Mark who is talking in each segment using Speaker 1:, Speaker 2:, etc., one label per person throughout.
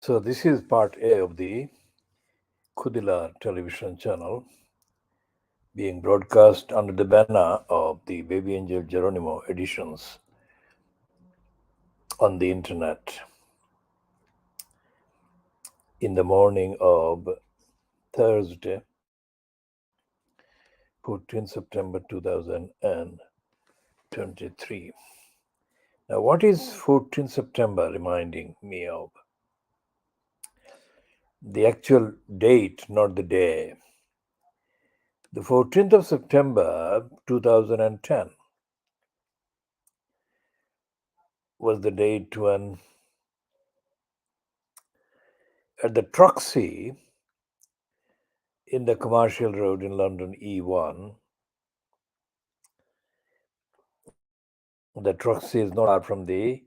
Speaker 1: So this is part A of the Kudilar television channel being broadcast under the banner of the Baby Angel Geronimo Editions on the internet in the morning of Thursday, 14 September 2023. Now, what is 14 September reminding me of? The actual date, not the day. The 14th of September 2010 was the date when, at the Troxy in the Commercial Road in London, E1, the Troxy is not far from the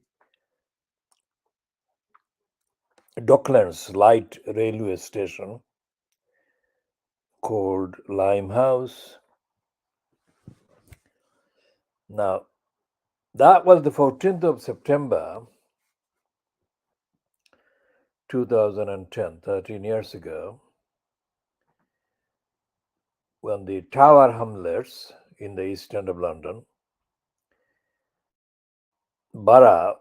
Speaker 1: Docklands Light Railway Station called Limehouse. Now, that was the 14th of September 2010, 13 years ago, when the Tower Hamlets in the east end of London, Borough,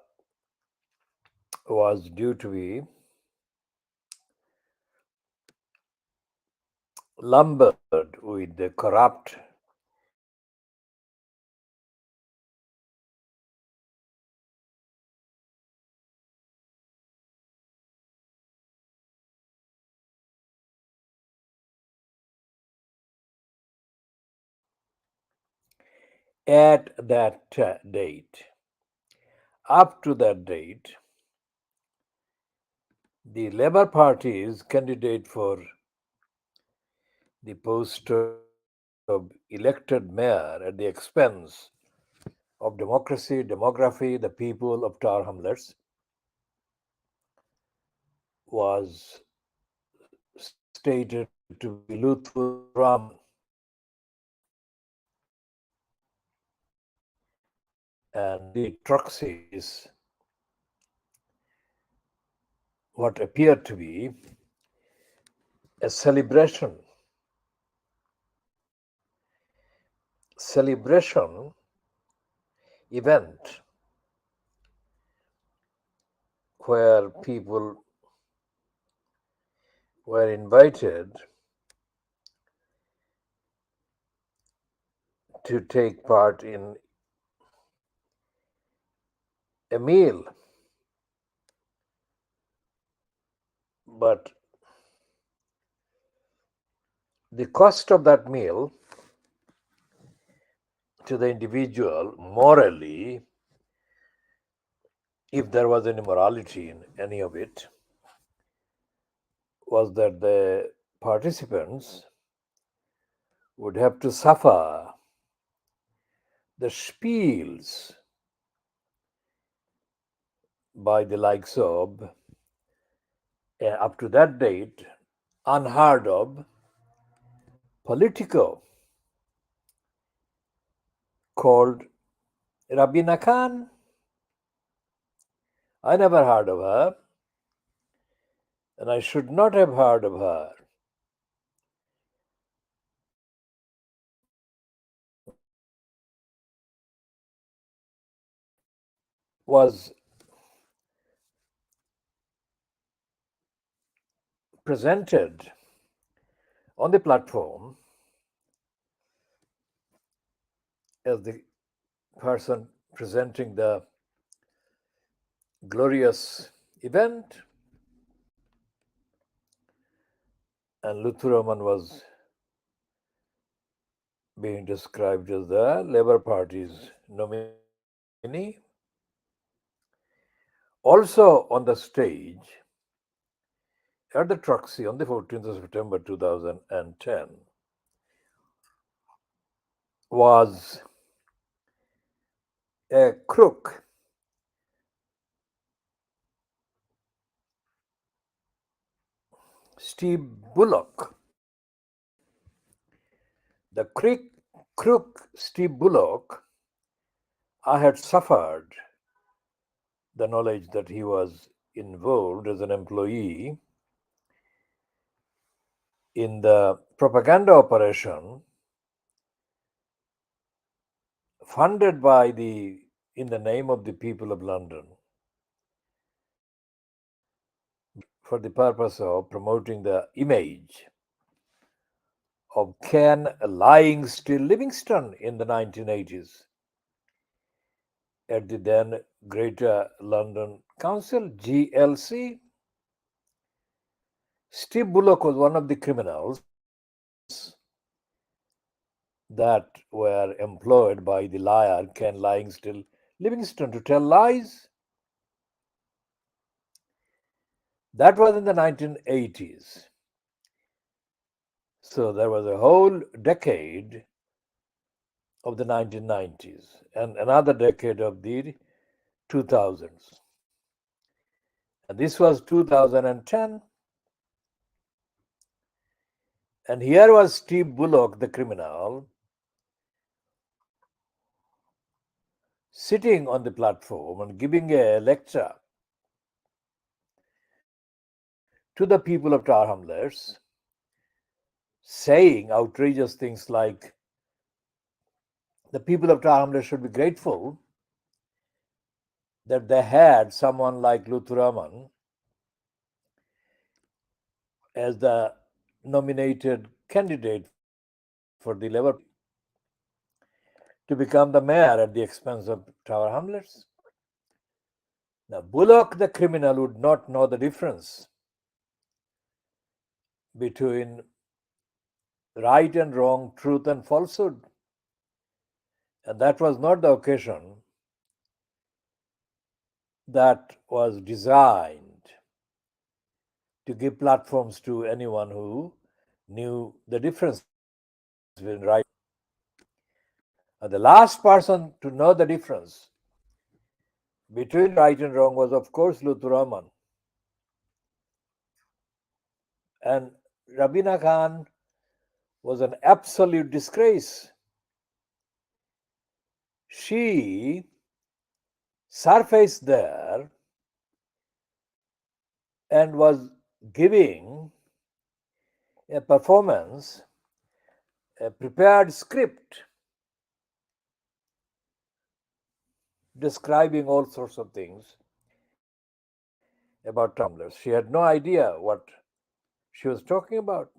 Speaker 1: was due to be lumbered with the corrupt at that date. Up to that date, the Labour Party's candidate for the post of elected mayor at the expense of democracy, demography, the people of Tower Hamlets was stated to be Lutfur Rahman. And the Troxys, what appeared to be a celebration event where people were invited to take part in a meal. But the cost of that meal to the individual morally, if there was any morality in any of it, was that the participants would have to suffer the spiels by the likes of, up to that date, unheard of Politico called Rabina Khan. I never heard of her, and I should not have heard of her. Was presented on the platform as the person presenting the glorious event, and Lutfur Rahman was being described as the Labour Party's nominee. Also on the stage at the Troxy on the 14th of September 2010 was a crook, Steve Bullock. The crook Steve Bullock, I had suffered the knowledge that he was involved as an employee in the propaganda operation funded by the in the name of the people of London for the purpose of promoting the image of Ken lying still Livingston in the 1980s at the then Greater London Council, GLC. Steve Bullock was one of the criminals that were employed by the liar Ken lying still Livingston to tell lies. That was in the 1980s. So there was a whole decade of the 1990s and another decade of the 2000s. And this was 2010. And here was Steve Bullock, the criminal, sitting on the platform and giving a lecture to the people of Tower Hamlets, saying outrageous things like the people of Tower Hamlets should be grateful that they had someone like Luthuraman as the nominated candidate for the Labour Party to become the mayor at the expense of Tower Hamlets. Now, Bullock, the criminal, would not know the difference between right and wrong, truth and falsehood. And that was not the occasion that was designed to give platforms to anyone who knew the difference between right and wrong. And the last person to know the difference between right and wrong was, of course, Luthuraman. And Rabina Khan was an absolute disgrace. She surfaced there and was giving a performance, a prepared script describing all sorts of things about tumblers. She had no idea what she was talking about.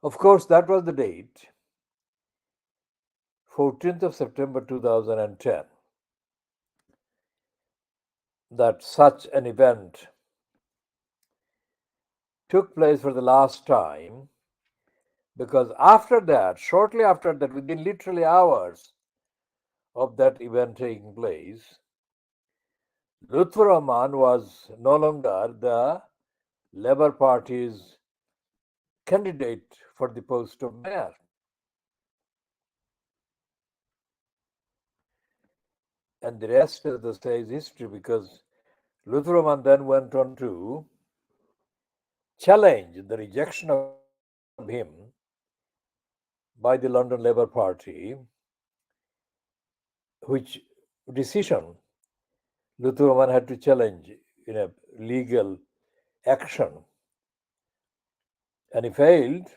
Speaker 1: Of course, that was the date, 14th of September 2010, that such an event took place for the last time, because after that, shortly after that, within literally hours of that event taking place, Lutfur Rahman was no longer the Labour Party's candidate for the post of mayor. And the rest, as they say, is history, because Lutfur Rahman then went on to challenge the rejection of him by the London Labour Party, which decision Lutfur Rahman had to challenge in a legal action. And he failed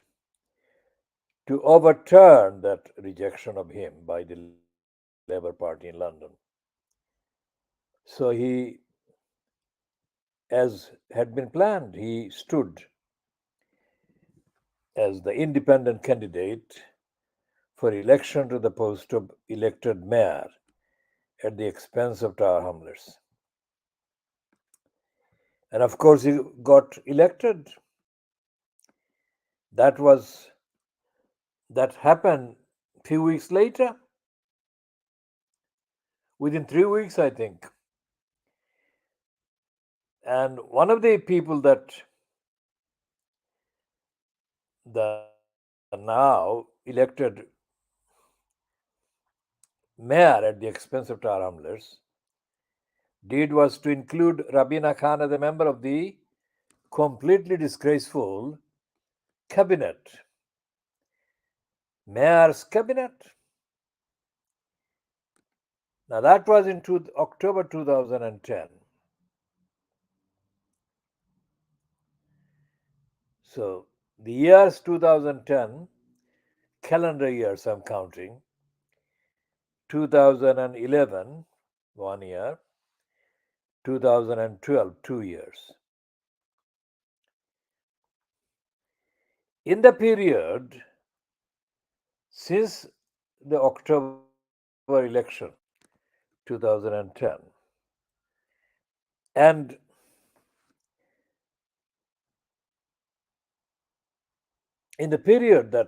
Speaker 1: to overturn that rejection of him by the Labour Party in London. So he, as had been planned, he stood as the independent candidate for election to the post of elected mayor at the expense of Tower Hamlets. And of course, he got elected. That was that happened few weeks later, within 3 weeks, I think. And one of the people that the now elected mayor at the expense of Tower Hamlets did was to include Rabina Khan as a member of the completely disgraceful cabinet mayor's cabinet. Now that was in October 2010. So the years 2010, calendar years I'm counting, 2011, 1 year, 2012, 2 years. In the period since the October election 2010 and in the period that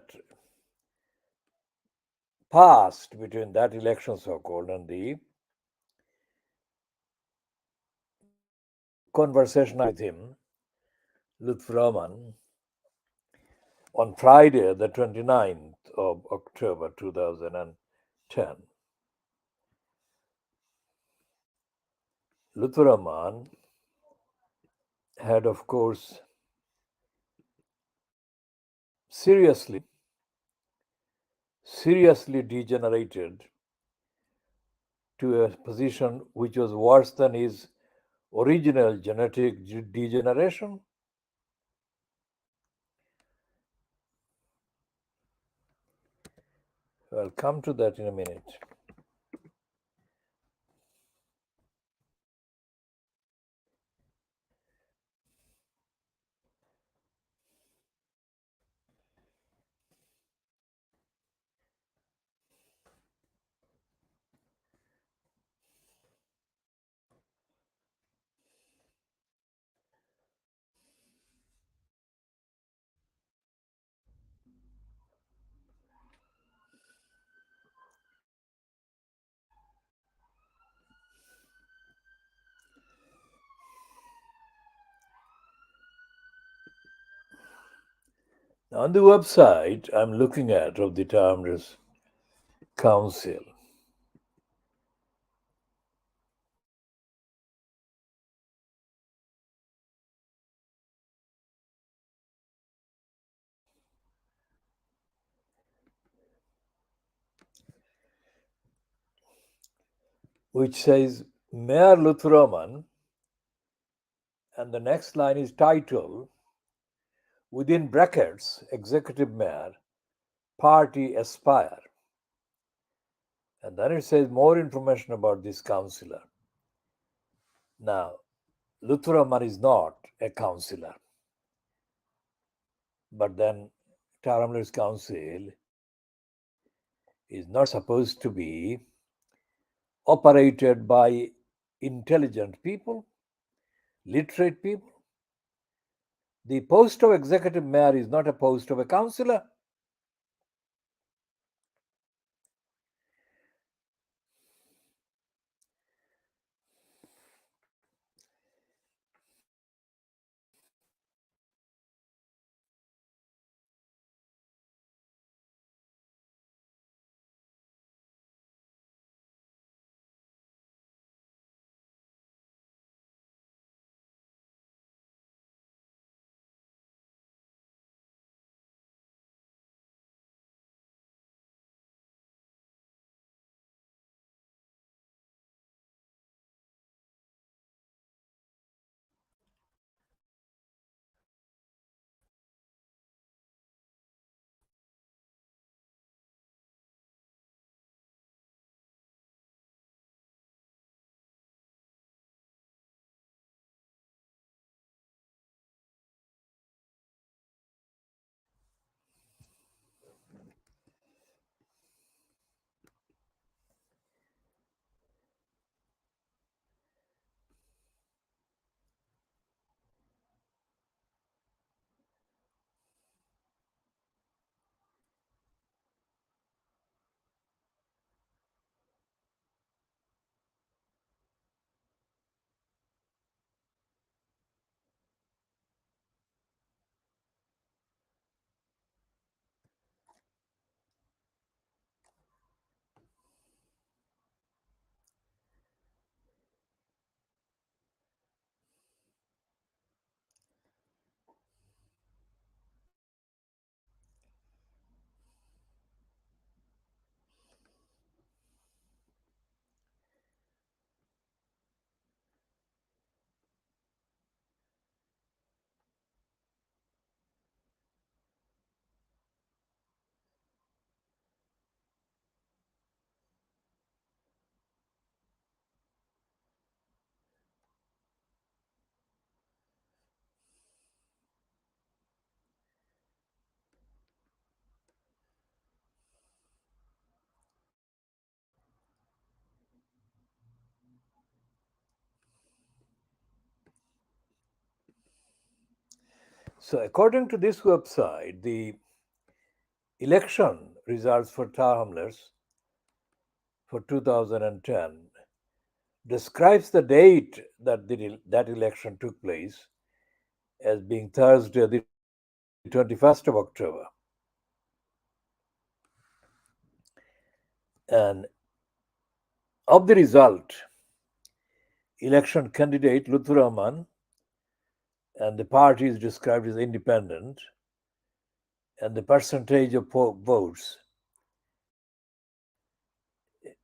Speaker 1: passed between that election so called and the conversation I with him, Lutf Rahman, on Friday, the 29th of October 2010. Lutf Rahman had, of course, seriously degenerated to a position which was worse than his original genetic degeneration. I'll come to that in a minute. On the website I'm looking at of the Tamils Council, which says Mayor Luthraman, and the next line is title, within brackets, Executive Mayor, Party Aspire. And then it says more information about this councillor. Now, Luthraman is not a councillor, but then Taramlar's council is not supposed to be operated by intelligent people, literate people. The post of executive mayor is not a post of a councillor. So, according to this website, the election results for Tar Hamlets for 2010 describes the date that that election took place as being Thursday, the 21st of October. And of the result, election candidate Lutfur Rahman and the party is described as independent, and the percentage of votes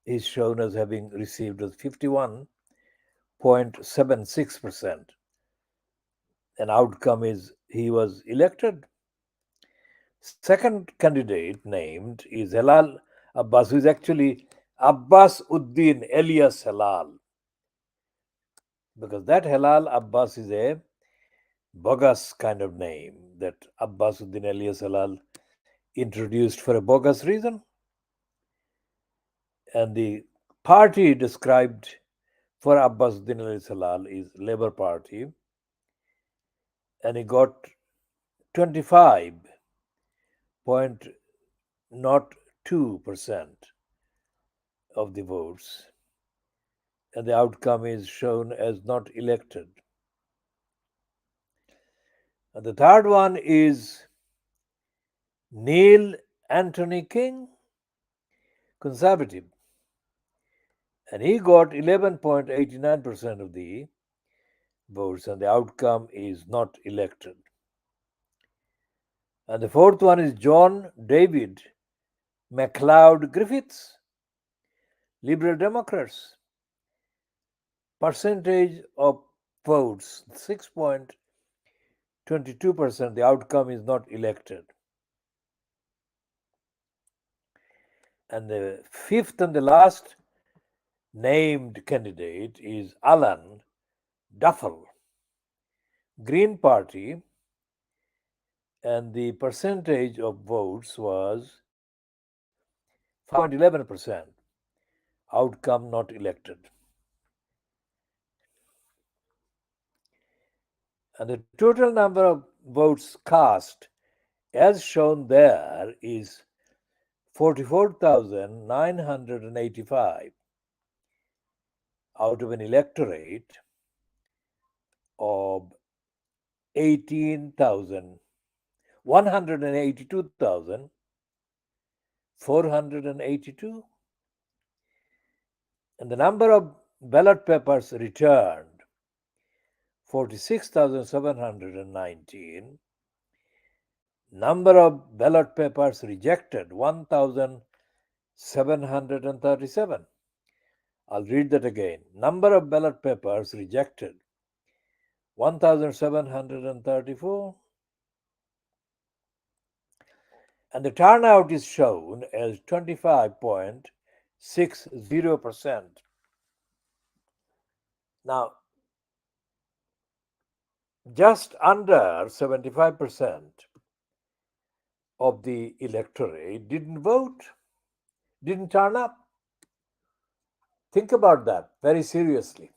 Speaker 1: is shown as having received as 51.76%. An outcome is he was elected. Second candidate named is Halal Abbas, who is actually Abbas Uddin alias Halal, because that Halal Abbas is a bogus kind of name that Abbas Uddin alias Halal introduced for a bogus reason. And the party described for Abbas Uddin alias Halal is Labour Party, and he got 25.02% of the votes, and the outcome is shown as not elected. And the third one is Neil Anthony King, Conservative, and he got 11.89% of the votes, and the outcome is not elected. And the fourth one is John David MacLeod Griffiths, Liberal Democrats. Percentage of votes 6.22%. The outcome is not elected. And the fifth and the last named candidate is Alan Duffel, Green Party, and the percentage of votes was 5.11%. Outcome not elected. And the total number of votes cast, as shown there, is 44,985 out of an electorate of 182,482, and the number of ballot papers returned 46,719, number of ballot papers rejected 1,737. I'll read that again. Number of ballot papers rejected 1,734, and the turnout is shown as 25.60%. Now, just under 75% of the electorate didn't vote, didn't turn up. Think about that very seriously.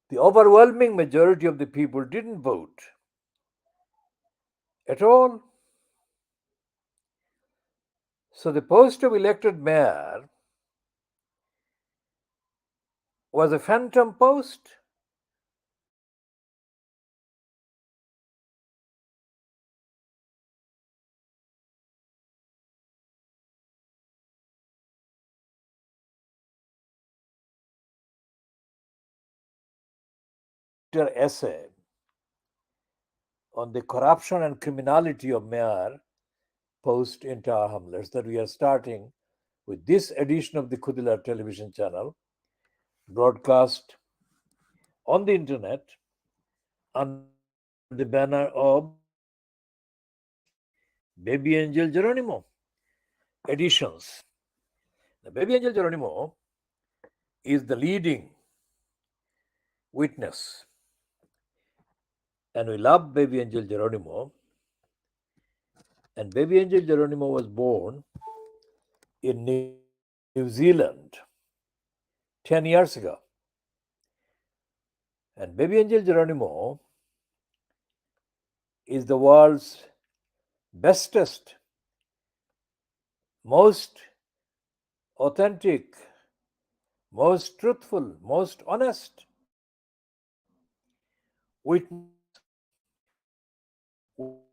Speaker 1: The overwhelming majority of the people didn't vote at all. So the post of elected mayor was a phantom post. Essay on the corruption and criminality of mayor post in Tar Hamlets that we are starting with this edition of the KHOODEELAARTV television channel, broadcast on the internet under the banner of Baby Angel Geronimo Editions. The Baby Angel Geronimo is the leading witness, and we love Baby Angel Geronimo. And Baby Angel Geronimo was born in New Zealand 10 years ago. And Baby Angel Geronimo is the world's bestest, most authentic, most truthful, most honest witness would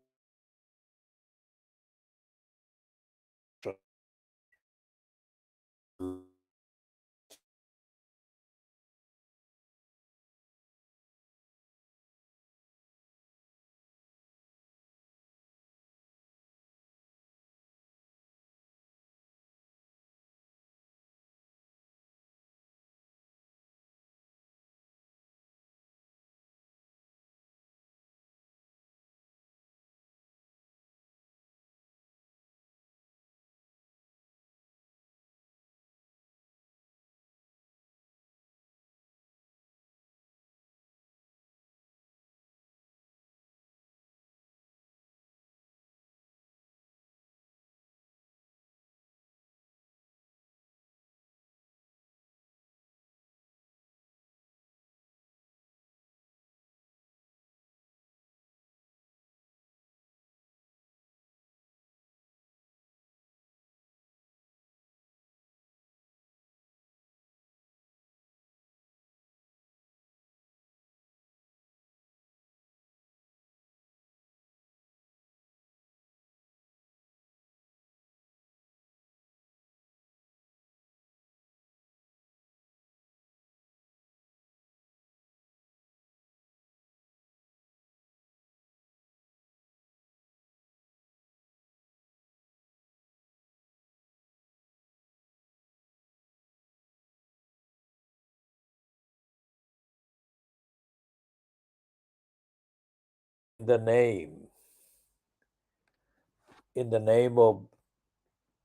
Speaker 1: in the name of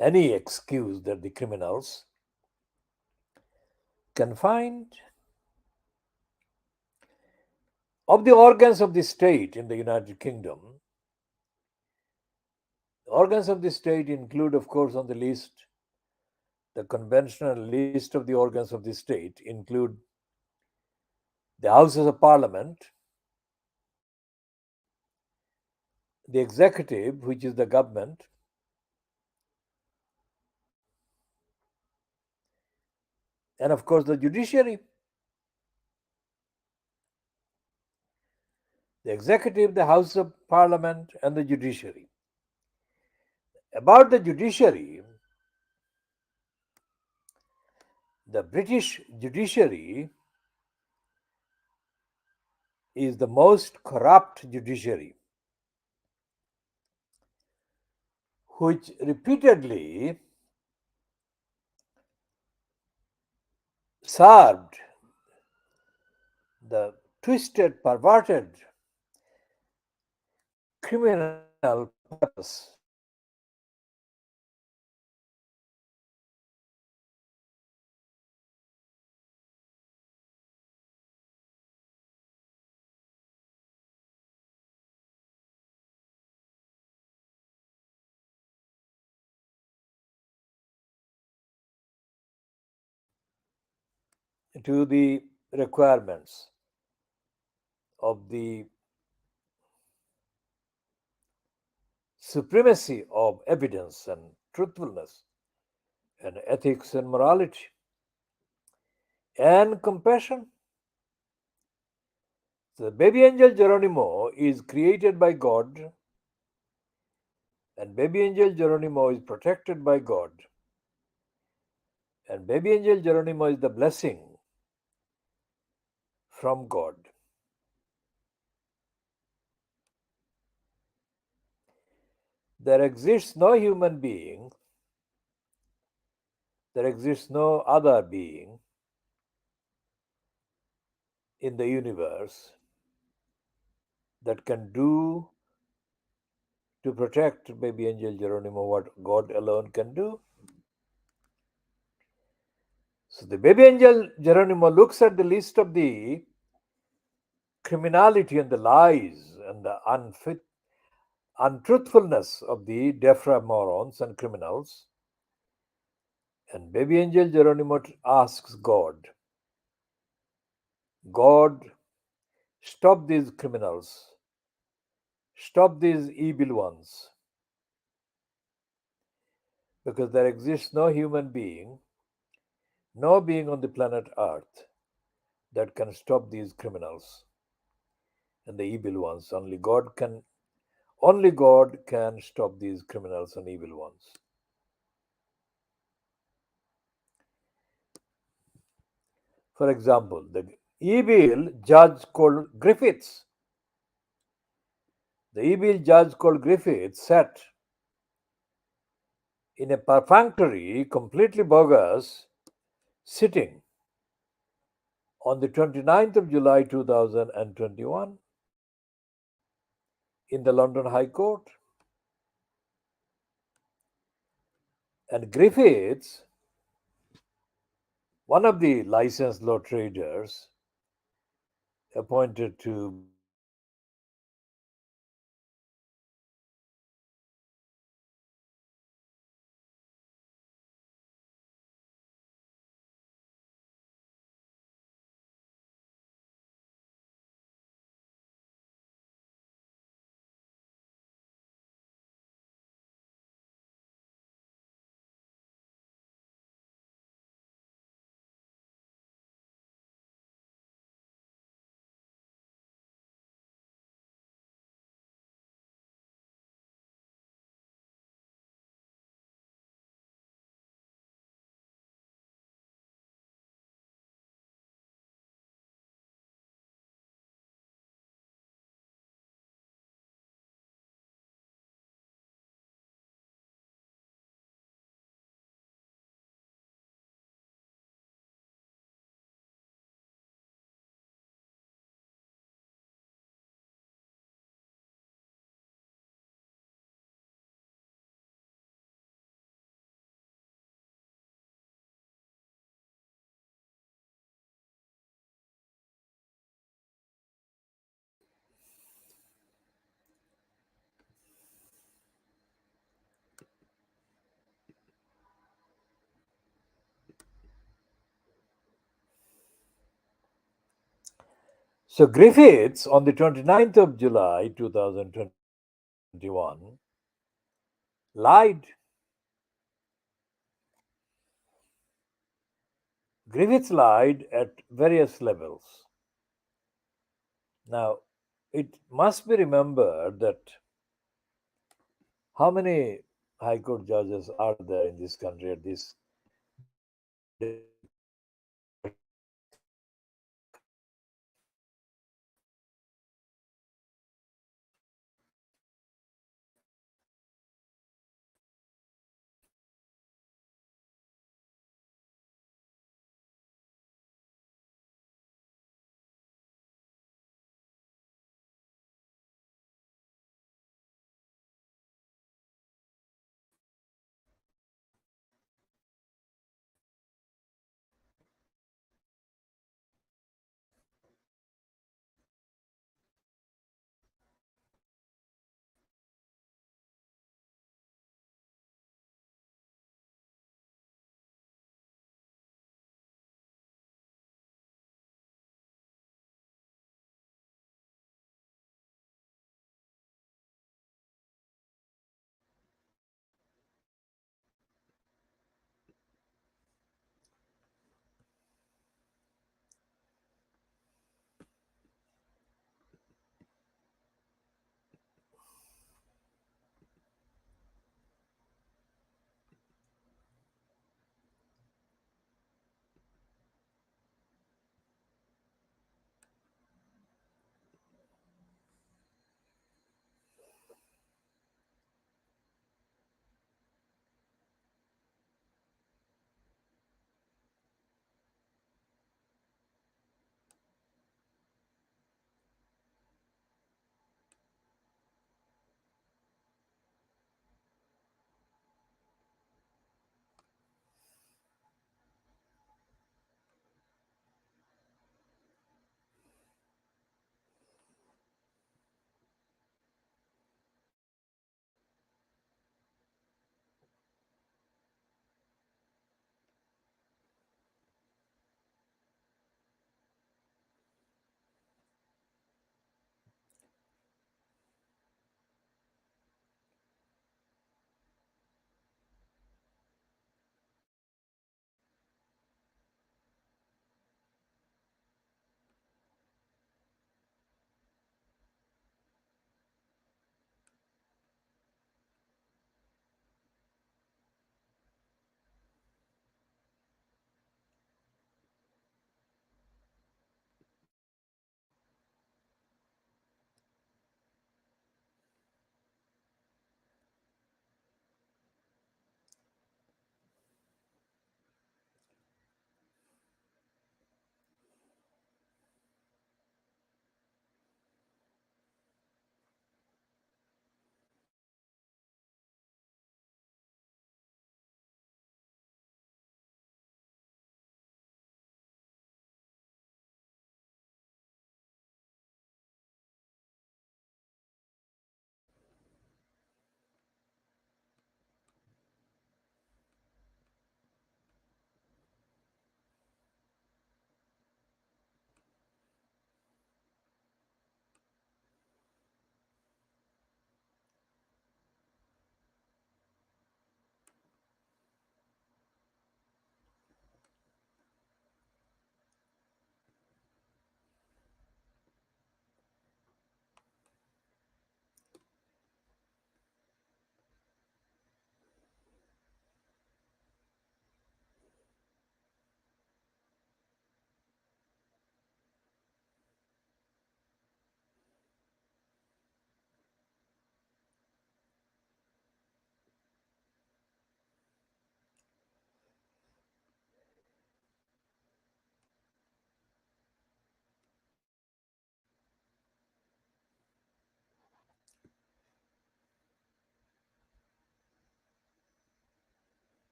Speaker 1: any excuse that the criminals can find of the organs of the state in the United Kingdom. Organs of the state include, of course, on the list, the conventional list of the organs of the state include the Houses of Parliament, the executive, which is the government, and of course the judiciary. The executive, the House of Parliament, and the judiciary. About the judiciary, the British judiciary is the most corrupt judiciary, which repeatedly served the twisted, perverted, criminal purpose to the requirements of the supremacy of evidence and truthfulness and ethics and morality and compassion. So, baby angel Geronimo is created by God, and baby angel Geronimo is protected by God, and baby angel Geronimo is the blessing from God. There exists no human being, there exists no other being in the universe that can do to protect baby angel Geronimo what God alone can do. So the baby angel Geronimo looks at the list of the criminality and the lies and the untruthfulness of the defra morons and criminals. And baby angel Geronimo asks God, God, stop these criminals stop these evil ones, because there exists no human being, no being on the planet Earth that can stop these criminals and the evil ones. Only God can stop these criminals and evil ones. For example, the evil judge called Griffiths. The evil judge called Griffiths sat in a perfunctory, completely bogus sitting on the 29th of July 2021 in the London High Court. And Griffiths, one of the licensed law traders appointed to be the judge of this case, so Griffiths on the 29th of July 2021 lied. Griffiths lied at various levels. Now, it must be remembered that how many High Court judges are there in this country at this day of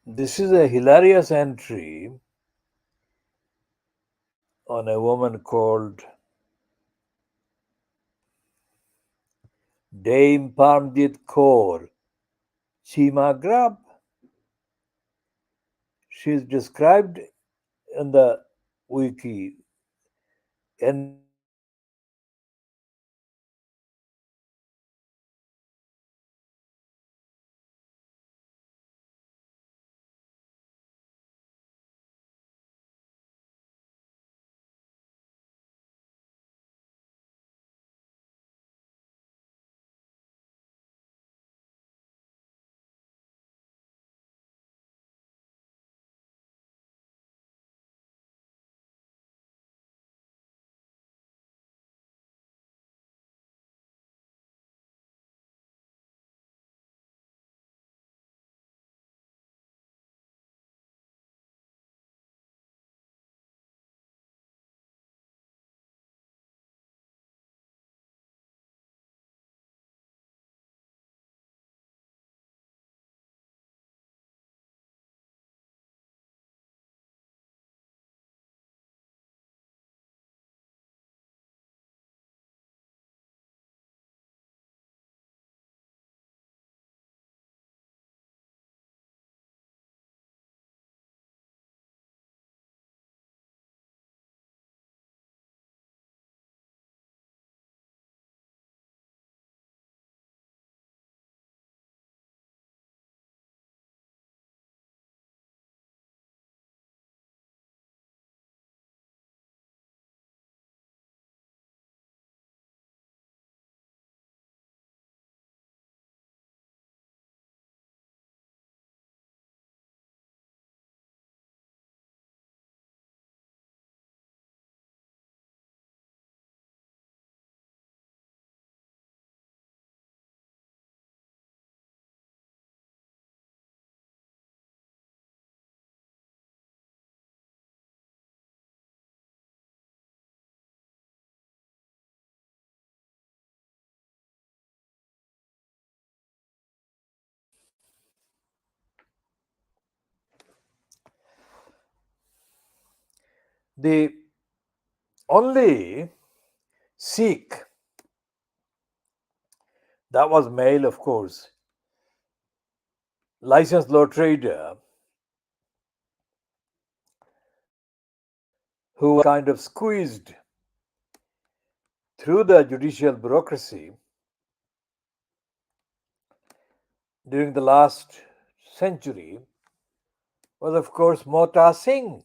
Speaker 1: This is a hilarious entry on a woman called Dame Parmjit Kaur Chimagrab. She is described in the wiki entry as the only Sikh that was male, of course, licensed law trader who was kind of squeezed through the judicial bureaucracy during the last century was, of course, Mota Singh.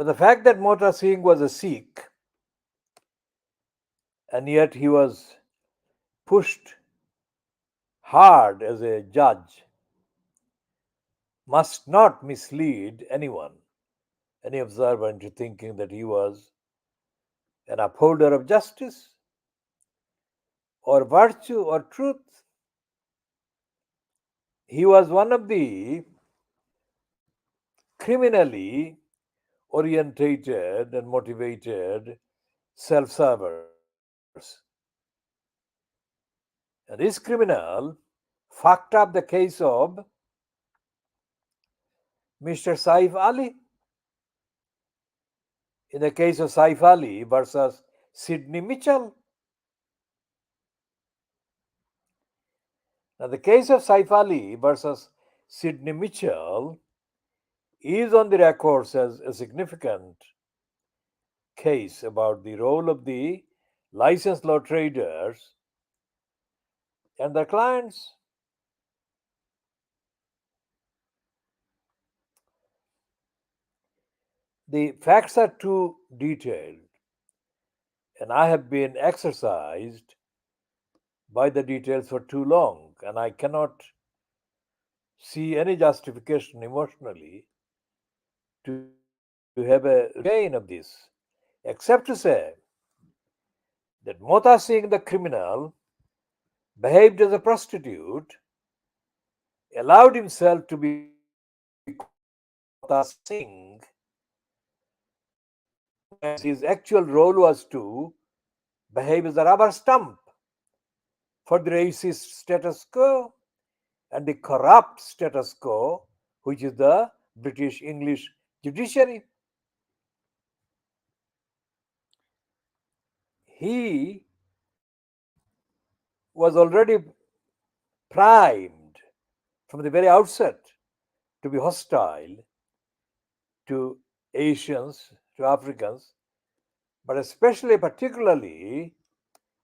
Speaker 1: But the fact that Mota Singh was a Sikh and yet he was pushed hard as a judge must not mislead anyone, any observer, into thinking that he was an upholder of justice or virtue or truth. He was one of the criminally orientated and motivated self servers. And this criminal fucked up the case of Mr. Saif Ali. In the case of Saif Ali versus Sidney Mitchell. Now, the case of Saif Ali versus Sidney Mitchell is on the records as a significant case about the role of the licensed law traders and their clients. The facts are too detailed, and I have been exercised by the details for too long, and I cannot see any justification emotionally to have a regain of this, except to say that Mota Singh, the criminal, behaved as a prostitute, allowed himself to be called Mota Singh, whereas his actual role was to behave as a rubber stamp for the racist status quo and the corrupt status quo, which is the British English judiciary. He was already primed from the very outset to be hostile to Asians, to Africans, but especially, particularly,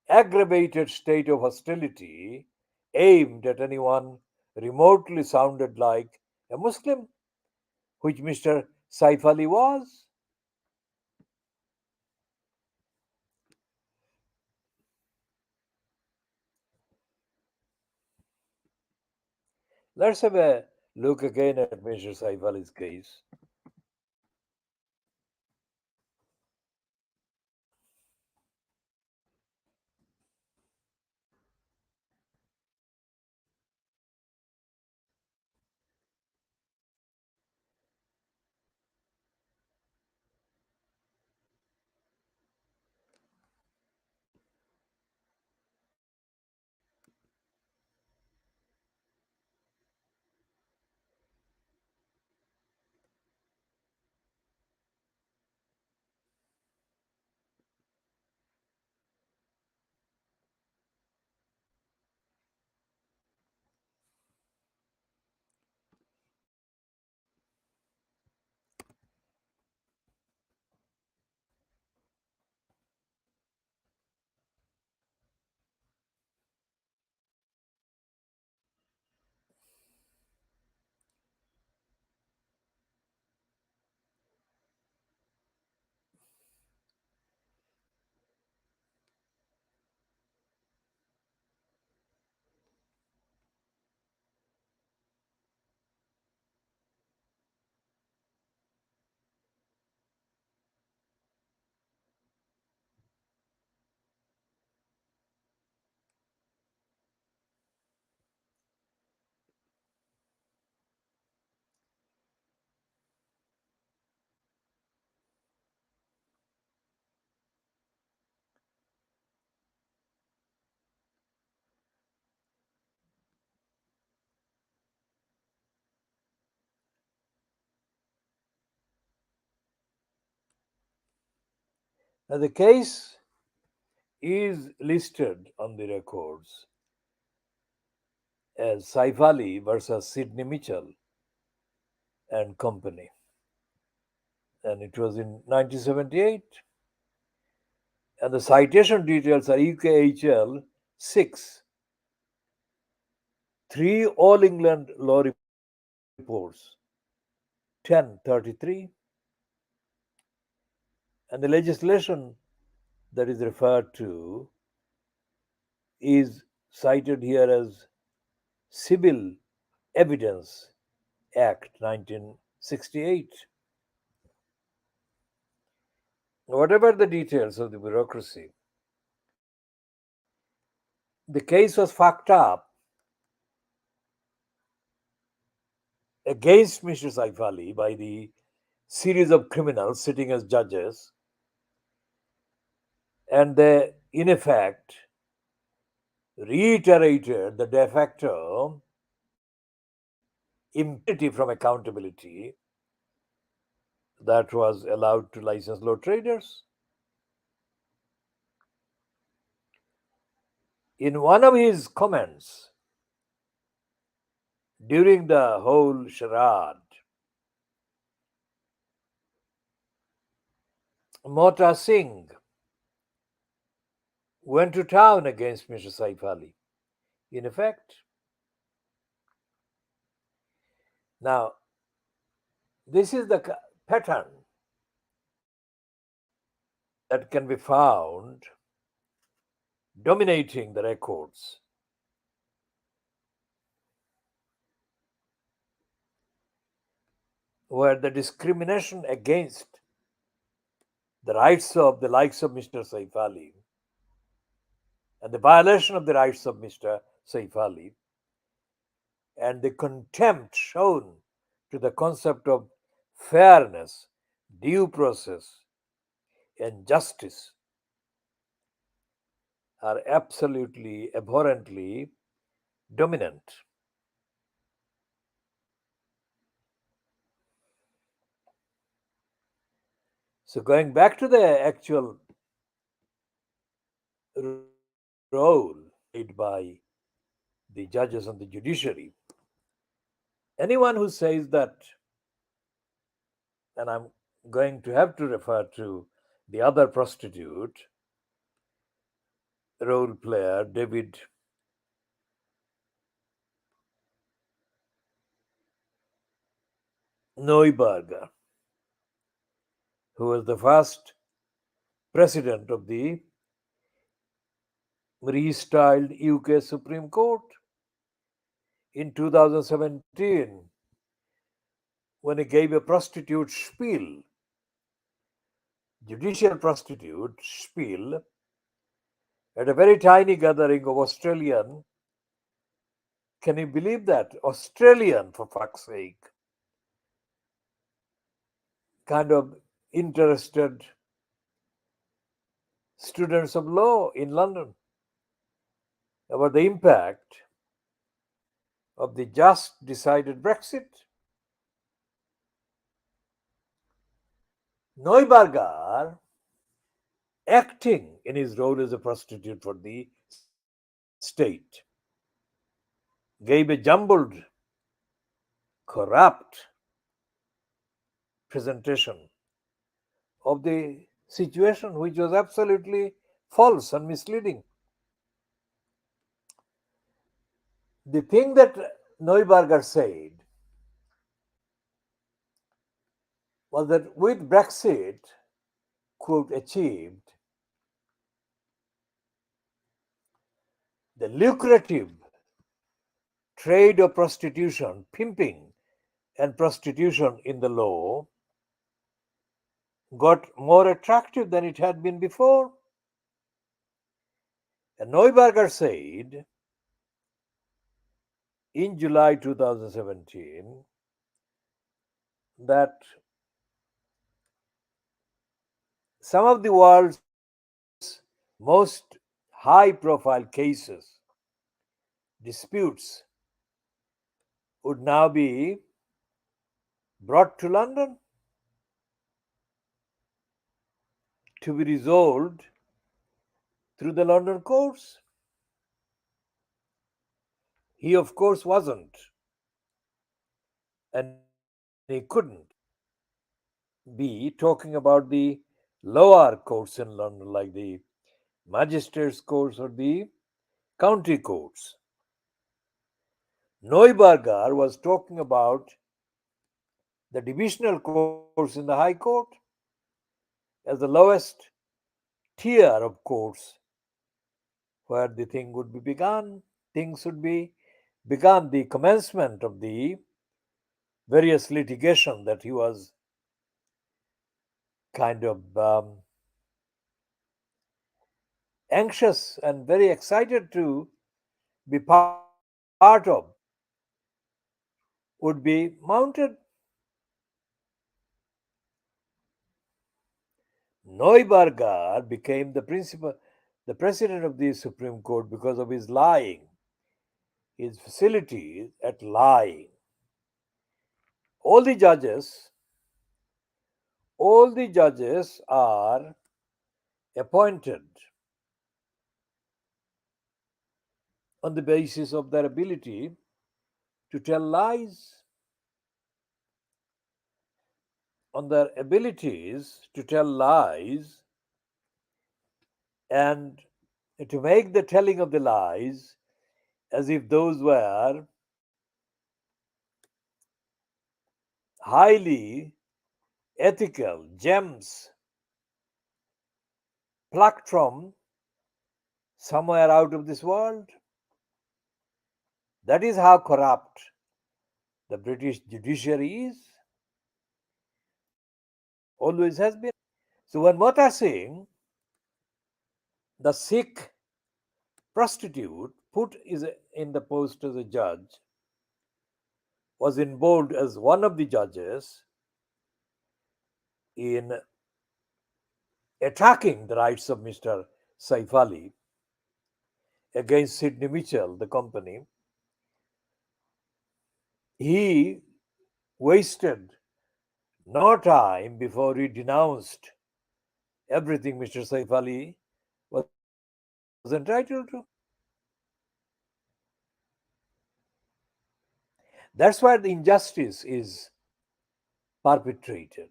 Speaker 1: aggravated state of hostility aimed at anyone remotely sounded like a Muslim, which Mr. Saif Ali was. Let's have a look again at Mr. Saif Ali's case. Now, the case is listed on the records as Saif Ali versus Sidney Mitchell and Company, and it was in 1978. And the citation details are EKHL 6, 3 All England Law Reports, 1033, and the legislation that is referred to is cited here as Civil Evidence Act 1968. Whatever the details of the bureaucracy, the case was fucked up against Mr. Saif Ali by the series of criminals sitting as judges, and they, in effect, reiterated the de facto impunity from accountability that was allowed to licensed law traders. In one of his comments during the whole charade, Mota Singh went to town against Mr. Saif Ali. In effect, now this is the pattern that can be found dominating the records, where the discrimination against the rights of the likes of Mr. Saif Ali and the violation of the rights of Mr. Saif Ali and the contempt shown to the concept of fairness, due process, and justice are absolutely abhorrently dominant. So, going back to the actual role played by the judges and the judiciary, anyone who says that, and I'm going to have to refer to the other prostitute role player, David Neuberger, who was the first president of the restyled UK Supreme Court in 2017 when he gave a prostitute spiel, judicial prostitute spiel, at a very tiny gathering of Australian, can you believe that? Australian, for fuck's sake, kind of interested students of law in London about the impact of the just decided Brexit. Neuberger, acting in his role as a prostitute for the state, gave a jumbled, corrupt presentation of the situation, which was absolutely false and misleading. The thing that Neuberger said was that with Brexit, quote, achieved, the lucrative trade of prostitution, pimping, and prostitution in the law got more attractive than it had been before. And Neuberger said in July 2017 that some of the world's most high profile cases, disputes, would now be brought to London to be resolved through the London courts. He, of course, wasn't, and he couldn't be talking about the lower courts in London, like the magistrates' courts or the county courts. Neuberger was talking about the divisional courts in the High Court as the lowest tier of courts where the thing would be begun. Things would be begun, the commencement of the various litigation that he was kind of anxious and very excited to be part of would be mounted. Neuberger became the president of the Supreme Court because of his lying, his facilities at lying. All the judges, all the judges are appointed on the basis of their ability to tell lies, on their abilities to tell lies, and to make the telling of the lies as if those were highly ethical gems plucked from somewhere out of this world. That is how corrupt the British judiciary is, always has been. So when Mata Singh, the Sikh prostitute put in the post as a judge, was involved as one of the judges in attacking the rights of Mr. Saif Ali against Sidney Mitchell, the company, he wasted no time before he denounced everything Mr. Saif Ali was entitled to. That's why the injustice is perpetrated.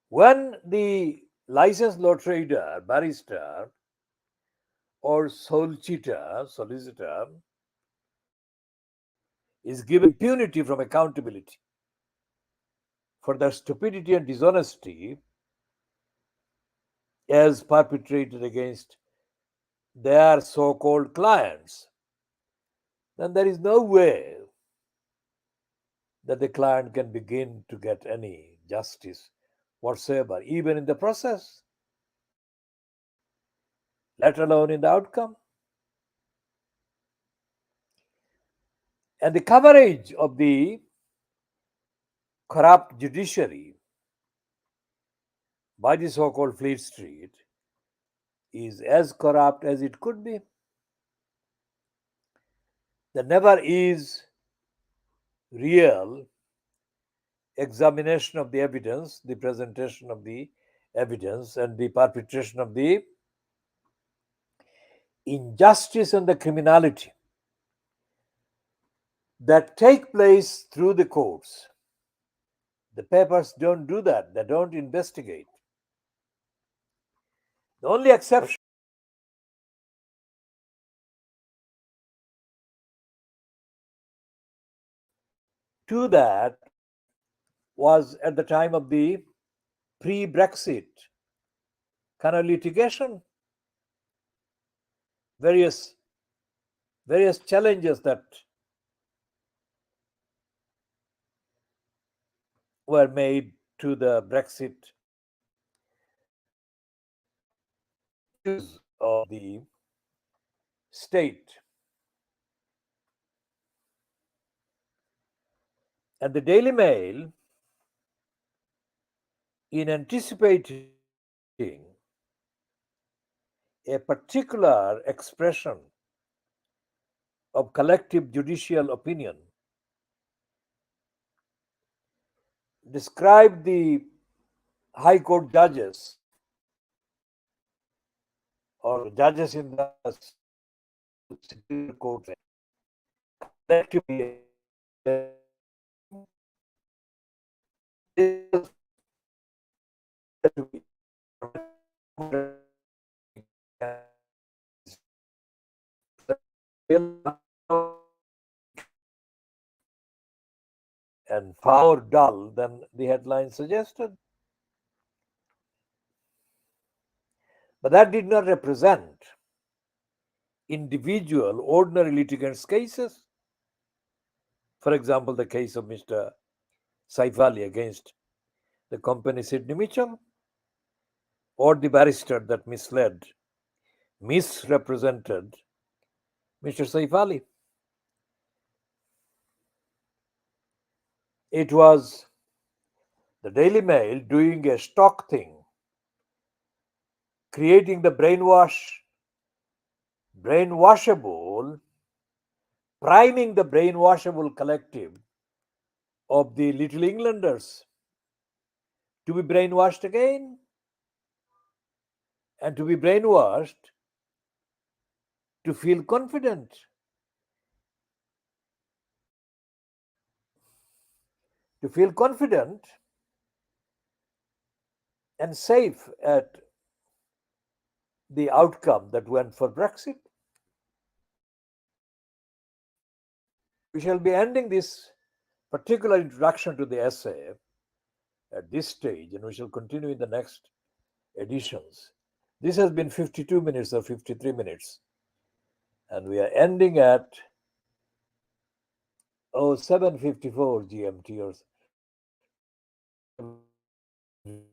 Speaker 1: When the licensed law trader, barrister, or sole cheater, solicitor, is given impunity from accountability for their stupidity and dishonesty as perpetrated against their so called clients, then there is no way that the client can begin to get any justice whatsoever, even in the process, let alone in the outcome. And the coverage of the corrupt judiciary by the so called Fleet Street is as corrupt as it could be. There never is real examination of the evidence, the presentation of the evidence, and the perpetration of the injustice and the criminality that take place through the courts. The papers don't do that, they don't investigate. The only exception to that was at the time of the pre Brexit kind of litigation, various, various challenges that were made to the Brexit issues of the state. And the Daily Mail, in anticipating a particular expression of collective judicial opinion, described the High Court judges or judges in the Superior Court collectively and far more dull than the headline suggested. But that did not represent individual ordinary litigants' cases. For example, the case of Mr. Saif Ali against the company Sidney Mitchell, or the barrister that misled, misrepresented Mr. Saif Ali. It was the Daily Mail doing a stock thing, creating the brainwashable, priming the brainwashable collective of the Little Englanders to be brainwashed again and to be brainwashed to feel confident, to feel confident and safe at the outcome that went for Brexit. We shall be ending this particular introduction to the essay at this stage, and we shall continue in the next editions. This has been 52 minutes or 53 minutes, and we are ending at 0754 GMT or 754